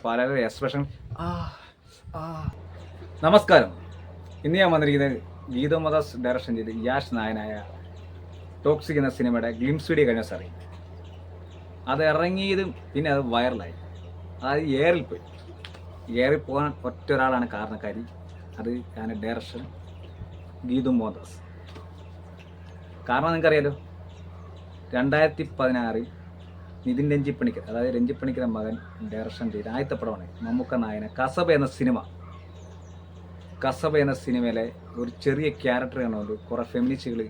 പലരുടെ എക്സ്പ്രഷൻ നമസ്കാരം. ഇന്ന് ഞാൻ വന്നിരിക്കുന്നത് ഗീതോ മദാസ് ഡയറക്ഷൻ ചെയ്ത് യാഷ് നായനായ ടോക്സിക് എന്ന സിനിമയുടെ ഗ്ലിംസ് വീഡിയോ കഴിഞ്ഞ സാറി അത് ഇറങ്ങിയതും പിന്നെ അത് വൈറലായി. അതായത് ഏറിൽ പോകാൻ ഒറ്റ ഒരാളാണ് കാരണക്കാരി. അത് ഞാൻ ഡയറക്ഷൻ ഗീതു മോഹൻദാസ്. കാരണം നിങ്ങൾക്കറിയാലോ, 2016 നിതിൻ രഞ്ജിപ്പണിക്കർ, അതായത് രഞ്ജിപ്പണിക്കര മകൻ ഡയറക്ഷൻ ചെയ്ത ആദ്യത്തെ പടമാണ് മമ്മൂക്ക നായന കസബ എന്ന സിനിമ. കസബ എന്ന സിനിമയിലെ ഒരു ചെറിയ ക്യാരക്ടർ കണ്ടുകൊണ്ട് കുറേ ഫെമിനിസ്റ്റുകൾ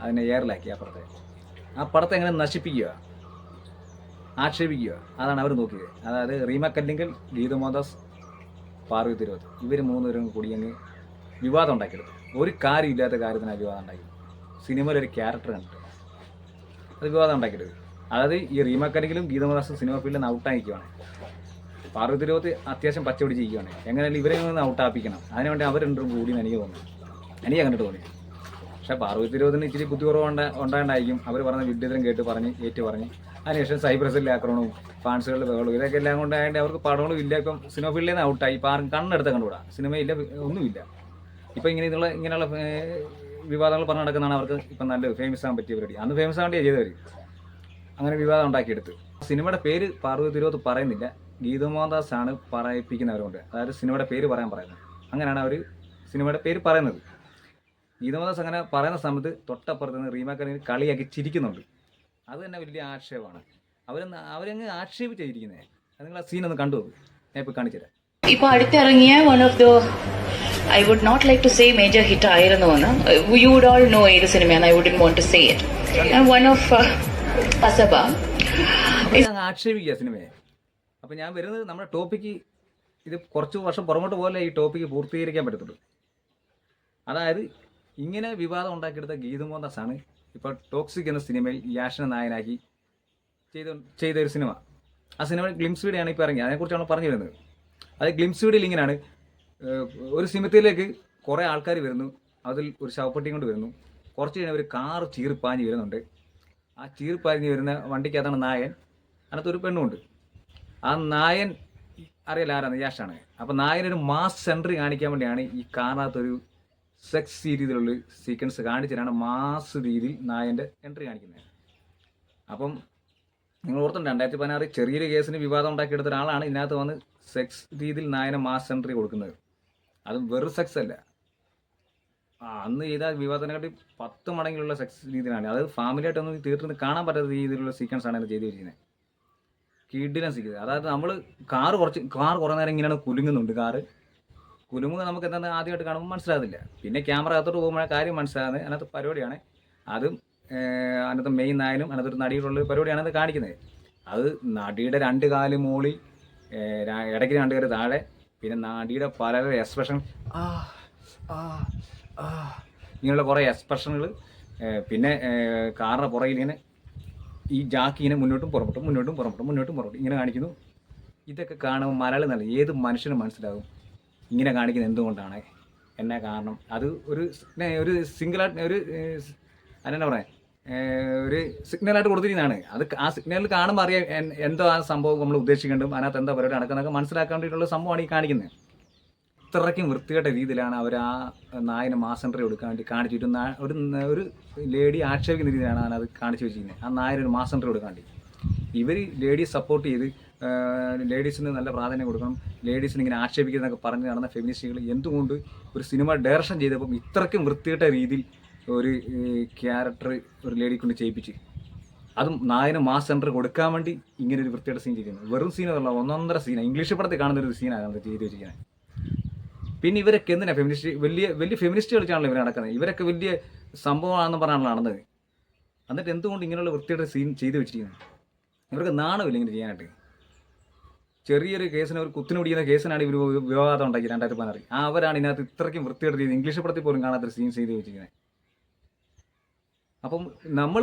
അതിനെ എയറിലാക്കി. ആ പടത്തെ എങ്ങനെ നശിപ്പിക്കുക, ആക്ഷേപിക്കുക, അതാണ് അവർ നോക്കിയത്. അതായത് റീമ കല്ലിങ്കൽ, ഗീതു മോഹൻദാസ്, പാർവതി തിരുവത്ത്, ഇവർ മൂന്നുപേരും കൂടി അങ്ങ് വിവാദം ഉണ്ടാക്കിയെടുത്തു. ഒരു കാര്യമില്ലാത്ത കാര്യത്തിനാണ് വിവാദം ഉണ്ടാക്കി. സിനിമയിലൊരു ക്യാരക്ടർ കണ്ടിട്ട് അത് വിവാദം ഉണ്ടാക്കിയെടുത്തു. അതായത് ഈ റീമ കല്ലിങ്കലും ഗീതു മോഹൻദാസും സിനിമ ഫീൽഡിൽ നിന്ന് ഔട്ടായിരിക്കുകയാണ്. പാർവതി തിരുവത്ത് അത്യാവശ്യം പച്ച പിടിച്ചിരിക്കുകയാണ്. എങ്ങനെയാലും ഇവരെ നിന്ന് ഔട്ടാപ്പിക്കണം, അതിനുവേണ്ടി അവർ രണ്ടും കൂടി എനിക്ക് തോന്നുന്നു, എനിക്ക് കണ്ടിട്ട് തോന്നി. പക്ഷേ പാർവതി തിരുവത്തിന് ഇച്ചിരി ബുദ്ധി കുറവ് ഉണ്ടായിട്ടായിരിക്കും അവർ പറഞ്ഞ വിദ്യുതരം കേട്ട് പറഞ്ഞ് അതിനുശേഷം സൈബർ സെല്ലിൽ ആക്രമണവും ഫാൻസുകളുടെ ബഹളവും ഇതൊക്കെ എല്ലാം കൊണ്ടായതുകൊണ്ട് അവർക്ക് പടങ്ങളും ഇല്ല. ഇപ്പം സിനിമ ഫീൽഡിൽ നിന്ന് ഔട്ടായി. ഇപ്പം ആരും കണ്ണെടുത്ത് കണ്ടുകൂടാ, സിനിമയില്ല, ഒന്നുമില്ല. ഇപ്പം ഇങ്ങനെയുള്ള വിവാദങ്ങൾ പറഞ്ഞു നടക്കുന്നതാണ് അവർക്ക് ഇപ്പം നല്ല ഫേമസ് ആകാൻ പറ്റിയ പരിപാടി. അന്ന് ഫേമസ് ആവേണ്ടിയാണ് ചെയ്തവർ അങ്ങനെ വിവാദം ഉണ്ടാക്കിയെടുത്ത്. സിനിമയുടെ പേര് പാർവതി തിരുവത്ത് പറയുന്നില്ല, ഗീതു മോഹൻദാസ് ആണ് പറയിപ്പിക്കുന്നവരുണ്ട്. അതായത് സിനിമയുടെ പേര് പറയുന്നത്. അങ്ങനെയാണ് അവർ സിനിമയുടെ പേര് പറയുന്നത്. ഗീതു മോഹൻദാസ് അങ്ങനെ പറയുന്ന സമയത്ത് തൊട്ടപ്പുറത്ത് നിന്ന് റീമ കല്ലിങ്കൽ കളിയാക്കി ചിരിക്കുന്നുണ്ട്. അത് തന്നെ വലിയ ആക്ഷേപമാണ്. അവരങ്ങ് ആക്ഷേപിച്ചിരിക്കുന്നത്. അത് നിങ്ങൾ ആ സീനൊന്ന് കണ്ടു, ഞാൻ ഇപ്പോൾ കാണിച്ചുതരാം. ഇപ്പോൾ അടുത്തിറങ്ങിയ one of the I would not like to say major hit ആയിരുന്നു എന്ന്. യു വുഡ് ഓൾ നോ ഏത് സിനിമയാണ്. I wouldn't want to say it. One of Kasaba ആക്ഷേപിക്കുക സിനിമയെ. അപ്പം ഞാൻ വരുന്നത് നമ്മുടെ ടോപ്പിക്ക്, ഇത് കുറച്ച് വർഷം പുറമോട്ട് പോലെ ഈ ടോപ്പിക്ക് പൂർത്തീകരിക്കാൻ പറ്റത്തുള്ളൂ. അതായത് ഇങ്ങനെ വിവാദം ഉണ്ടാക്കിയെടുത്ത ഗീതു മോഹൻദാസ് ആണ് ഇപ്പോൾ ടോക്സിക് എന്ന സിനിമയിൽ യാഷിനെ നായനാക്കി ചെയ്ത ഒരു സിനിമ. ആ സിനിമ ഗ്ലിംസ് വീഡിയോയാണ് ഇപ്പോൾ ഇറങ്ങി. അതിനെക്കുറിച്ചാണ് പറഞ്ഞു വരുന്നത്. അത് ഗ്ലിംസ് വീഡിയോയിൽ ഇങ്ങനെയാണ്, ഒരു സിനിമത്തിലേക്ക് കുറേ ആൾക്കാർ വരുന്നു, അതിൽ ഒരു ശവപ്പെട്ടിയും കൊണ്ട് വരുന്നു. കുറച്ച് കഴിഞ്ഞാൽ ഒരു കാറ് ചീറിപ്പാഞ്ഞ് വരുന്നുണ്ട്. ആ ചീറിപ്പാഞ്ഞ് വരുന്ന വണ്ടിക്കകത്താണ് നായൻ, അതിനകത്തൊരു പെണ്ണുണ്ട്. ആ നായൻ അറിയില്ല ആരാണ്, യാഷാണ്. അപ്പോൾ നായനൊരു മാസ് എൻട്രി കാണിക്കാൻ വേണ്ടിയാണ് ഈ കാറിനകത്തൊരു സെക്സ് രീതിയിലുള്ള സീക്വൻസ് കാണിച്ചിട്ടാണ് മാസ് രീതിയിൽ നായൻ്റെ എൻട്രി കാണിക്കുന്നത്. അപ്പം നിങ്ങൾ ഓർത്തുണ്ട്, 2016 ചെറിയൊരു കേസിന് വിവാദം ഉണ്ടാക്കിയെടുത്ത ഒരാളാണ് ഇതിനകത്ത് വന്ന് സെക്സ് രീതിയിൽ നായനെ മാസ് എൻട്രി കൊടുക്കുന്നത്. അതും വെറും സെക്സ് അല്ല, അന്ന് ചെയ്ത വിവാദത്തിനെക്കാട്ടി 10 മടങ്ങിലുള്ള സെക്സ് രീതിയിലാണ്. അതായത് ഫാമിലിയായിട്ടൊന്നും തീർത്തുനിന്ന് കാണാൻ പറ്റാത്ത രീതിയിലുള്ള സീക്വൻസ് ആണ് ഇത് ചെയ്ത് വെച്ചിരിക്കുന്നത്. കിടിലൻ സീക്വൻസ്. അതായത് നമ്മൾ കാറ് കുറേ നേരം ഇങ്ങനെയാണ് കുലുങ്ങുന്നുണ്ട്. കുലുങ്ങുക നമുക്ക് എന്താണെന്ന് ആദ്യമായിട്ട് കാണുമ്പോൾ മനസ്സിലാകുന്നില്ല. പിന്നെ ക്യാമറ അകത്തോട്ട് പോകുമ്പോഴേ കാര്യം മനസ്സിലാകുന്നത്. അതിനകത്ത് പരിപാടിയാണ്. അതും അതിനകത്ത് മെയിൻ നായനും അതിനകത്തൊരു നടിയോടുള്ള പരിപാടിയാണ് അത് കാണിക്കുന്നത്. അത് നടിയുടെ 2 കാല് മോളി, ഇടയ്ക്ക് 2 കാല് താഴെ, പിന്നെ നടിയുടെ പലരുടെ എക്സ്പ്രഷൻ, ഇങ്ങനെയുള്ള കുറേ എക്സ്പ്രഷനുകൾ. പിന്നെ കാറിൻ്റെ പുറകിൽ ഇങ്ങനെ ഈ ജാക്കി ഇങ്ങനെ മുന്നോട്ടും പുറമോട്ടും ഇങ്ങനെ കാണിക്കുന്നു. ഇതൊക്കെ കാണുമ്പോൾ മലയാളി നല്ല ഏത് മനുഷ്യനും മനസ്സിലാകും ഇങ്ങനെ കാണിക്കുന്നത് എന്തുകൊണ്ടാണ്, എന്നാ കാരണം. അത് ഒരു സിംഗിളായിട്ട് അതെന്നാ പറയാ, ഒരു സിഗ്നലായിട്ട് കൊടുത്തിരിക്കുന്നതാണ്. അത് ആ സിഗ്നലിൽ കാണുമ്പോൾ അറിയാം എന്തോ ആ സംഭവം നമ്മൾ ഉദ്ദേശിക്കേണ്ടതും അതിനകത്ത് എന്താ പരിപാടി നടക്കുന്നതൊക്കെ മനസ്സിലാക്കാൻ വേണ്ടിയിട്ടുള്ള സംഭവമാണ് ഈ കാണിക്കുന്നത്. ഇത്രയ്ക്കും വൃത്തികെട്ട രീതിയിലാണ് അവർ ആ നായനെ മാസ് എൻട്രി കൊടുക്കാൻ വേണ്ടി കാണിച്ചിട്ട് ഒരു ലേഡി ആക്ഷേപിക്കുന്ന രീതിയിലാണ് അതിനത് കാണിച്ചു വെച്ചിരിക്കുന്നത്. ആ നായനൊരു മാസ് എൻട്രി കൊടുക്കാൻ വേണ്ടി ഇവർ ലേഡീസ് സപ്പോർട്ട് ചെയ്ത് ലേഡീസിന് നല്ല പ്രാധാന്യം കൊടുക്കണം, ലേഡീസിന് ഇങ്ങനെ ആക്ഷേപിക്കുന്നതൊക്കെ പറഞ്ഞ് നടന്ന ഫെമിനിസ്റ്റുകൾ എന്തുകൊണ്ട് ഒരു സിനിമ ഡയറക്ഷൻ ചെയ്തപ്പം ഇത്രയ്ക്കും വൃത്തികെട്ട രീതിയിൽ ഒരു ക്യാരക്ടർ ഒരു ലേഡി കൊണ്ട് ചെയ്യിപ്പിച്ച്, അതും നായന് മാസ് എൻട്രി കൊടുക്കാൻ വേണ്ടി ഇങ്ങനെ ഒരു വൃത്തിയുടെ സീൻ ചെയ്യുന്നത്. വെറും സീനല്ല, 1.5 സീനാണ്. ഇംഗ്ലീഷ് പടത്തിൽ കാണുന്നൊരു സീനാണ് അത് ചെയ്ത് വെച്ചിരിക്കുന്നത്. പിന്നെ ഇവരൊക്കെ എന്തിനാണ് ഫെമിനിസ്റ്റ്, വലിയ ഫെമിനിസ്റ്റ് കളിച്ചാണല്ലോ ഇവർ നടക്കുന്നത്. ഇവരൊക്കെ വലിയ സംഭവമാണെന്ന് പറഞ്ഞാണല്ലോ നടന്നത്. എന്നിട്ട് എന്തുകൊണ്ട് ഇങ്ങനെയുള്ള വൃത്തിയുടെ സീൻ ചെയ്ത് വെച്ചിരിക്കുന്നത്? ഇവർക്ക് നാണമില്ല ഇങ്ങനെ ചെയ്യാനായിട്ട്. ചെറിയൊരു കേസിന്, ഒരു കുത്തിന് പിടിക്കുന്ന കേസിനാണ് ഇവർ വിവാദം ഉണ്ടാക്കി 2016. അവരാണ് ഇതിനകത്ത് ഇത്രയ്ക്കും വൃത്തിയുടെ രീതി ഇംഗ്ലീഷ് പടത്തിൽ പോലും കാണാത്തൊരു സീൻ ചെയ്ത് വെച്ചിരിക്കുന്നത്. അപ്പം നമ്മൾ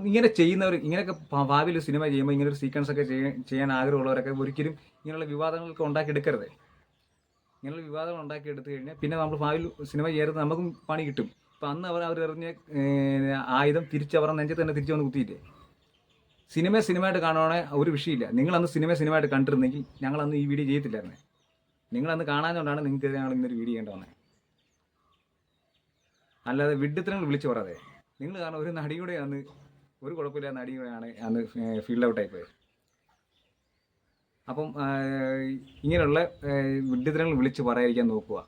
ഇങ്ങനെ ചെയ്യുന്നവർ, ഇങ്ങനെയൊക്കെ ഭാവിയിൽ സിനിമ ചെയ്യുമ്പോൾ ഇങ്ങനൊരു സീക്വൻസ് ഒക്കെ ചെയ്യാൻ ആഗ്രഹമുള്ളവരൊക്കെ ഒരിക്കലും ഇങ്ങനെയുള്ള വിവാദങ്ങളൊക്കെ ഉണ്ടാക്കിയെടുക്കരുത്. ഇങ്ങനെയുള്ള വിവാദങ്ങൾ ഉണ്ടാക്കിയെടുത്തു കഴിഞ്ഞാൽ പിന്നെ നമ്മൾ ഭാവിയിൽ സിനിമ ചെയ്യരുത്, നമുക്കും പണി കിട്ടും. അപ്പം അന്ന് അവർ എറിഞ്ഞ ആയുധം തിരിച്ച് അവരുടെ നെഞ്ചത്ത് തന്നെ തിരിച്ചു വന്ന് കുത്തിയില്ലേ. സിനിമയായിട്ട് കാണുവാണെങ്കിൽ ഒരു വിഷയമില്ല. നിങ്ങളന്ന് സിനിമയായിട്ട് കണ്ടിരുന്നെങ്കിൽ ഞങ്ങളന്ന് ഈ വീഡിയോ ചെയ്യത്തില്ലായിരുന്നേ. നിങ്ങളന്ന് കാണാഞ്ഞുകൊണ്ടാണ് നിങ്ങൾക്ക് ഞങ്ങൾ ഇന്നൊരു വീഡിയോ ചെയ്യേണ്ട വന്നത്. അല്ലാതെ വിഡ്ഢിത്തരങ്ങൾ വിളിച്ച് പറയാതെ. നിങ്ങൾ കാരണം ഒരു നടിയുടെ അന്ന് ഒരു കുഴപ്പമില്ല, നടിയുടെയാണ് അന്ന് ഫീൽഡ് ഔട്ടായി പോയത്. അപ്പം ഇങ്ങനെയുള്ള വിഡ്ഢിത്തരങ്ങൾ വിളിച്ച് പറയാതിരിക്കാൻ നോക്കുക.